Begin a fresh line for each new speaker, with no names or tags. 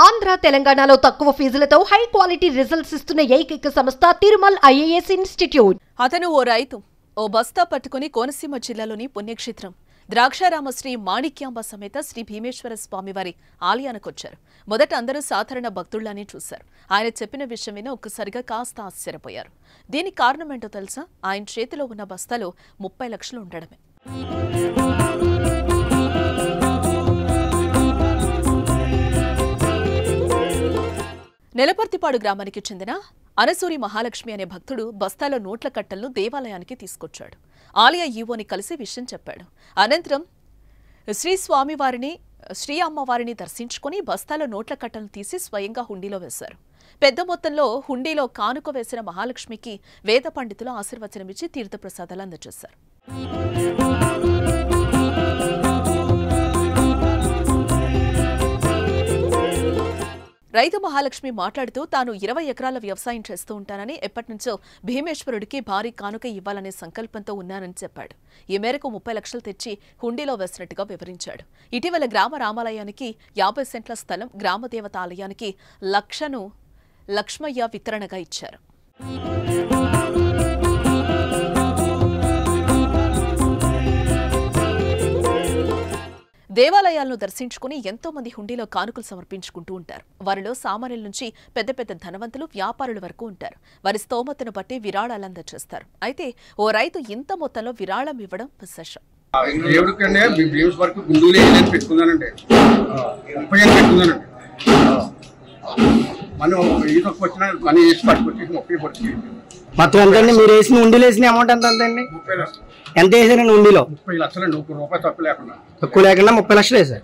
ఆంధ్ర తెలంగాణలో తక్కువ ఫీజులతో high quality results ఇస్తున్న ఏకైక సంస్థ తిరుమల్ ఐఏఎస్ ఇన్స్టిట్యూట్.
అతను ఓ రైతు ఓ బస్తా పట్టుకుని కోనసీమ జిల్లాలోని పుణ్యక్షేత్రం ద్రాక్షారామ శ్రీ మాణిక్యాంబ సమేత శ్రీ భీమేశ్వర స్వామివారి ఆలయానికొచ్చారు. మొదట అందరూ సాధారణ భక్తుల్లానే చూశారు. ఆయన చెప్పిన విషయం విని ఒక్కసారిగా కాస్త ఆశ్చర్యపోయారు. దీనికి కారణమేంటో తెలుసా? ఆయన చేతిలో ఉన్న బస్తాలో 30 లక్షలు ఉండడమే. నెలపర్తిపాడు గ్రామానికి చెందిన అనసూరి మహాలక్ష్మి అనే భక్తుడు బస్తాలో నోట్ల కట్టలను దేవాలయానికి తీసుకొచ్చాడు. ఆలయ ఈవోని కలిసి విషయం చెప్పాడు. అనంతరం శ్రీ అమ్మవారిని దర్శించుకుని బస్తాలో నోట్ల కట్టలను తీసి స్వయంగా హుండీలో వేశారు. పెద్ద మొత్తంలో హుండీలో కానుక వేసిన మహాలక్ష్మికి వేద పండితులు ఆశీర్వచనమిచ్చి తీర్థప్రసాదాలు అందజేశారు. రైతు మహాలక్ష్మి మాట్లాడుతూ తాను 20 ఎకరాల వ్యవసాయం చేస్తూ ఉంటానని, ఎప్పటినుంచో భీమేశ్వరుడికి భారీ కానుక ఇవ్వాలనే సంకల్పంతో ఉన్నానని చెప్పాడు. ఈ మేరకు 30 లక్షలు తెచ్చి హుండీలో వేసినట్టుగా వివరించాడు. ఇటీవల గ్రామ రామాలయానికి 50 సెంట్ల స్థలం, గ్రామదేవత ఆలయానికి లక్షను లక్ష్మయ్య వితరణగా ఇచ్చారు. దేవాలయాలను దర్శించుకుని ఎంతో మంది హుండీలో కానుకలు సమర్పించుకుంటూ ఉంటారు. వారిలో సామాన్యుల నుంచి పెద్ద పెద్ద ధనవంతులు, వ్యాపారుల వరకు ఉంటారు. వారి స్తోమతను బట్టి విరాళాలు అందజేస్తారు. అయితే ఓ రైతు ఇంత మొత్తంలో విరాళం ఇవ్వడం విశేషం.
మొత్తం ఎంతండి? మీరు వేసిన హుండీలో వేసిన అమౌంట్ ఎంత అండి? ఎంత వేసారండి హుండీలో?
30 లక్షలు. 1 రూపాయి తక్కువ లేకుండా
30 లక్షలు వేసారు.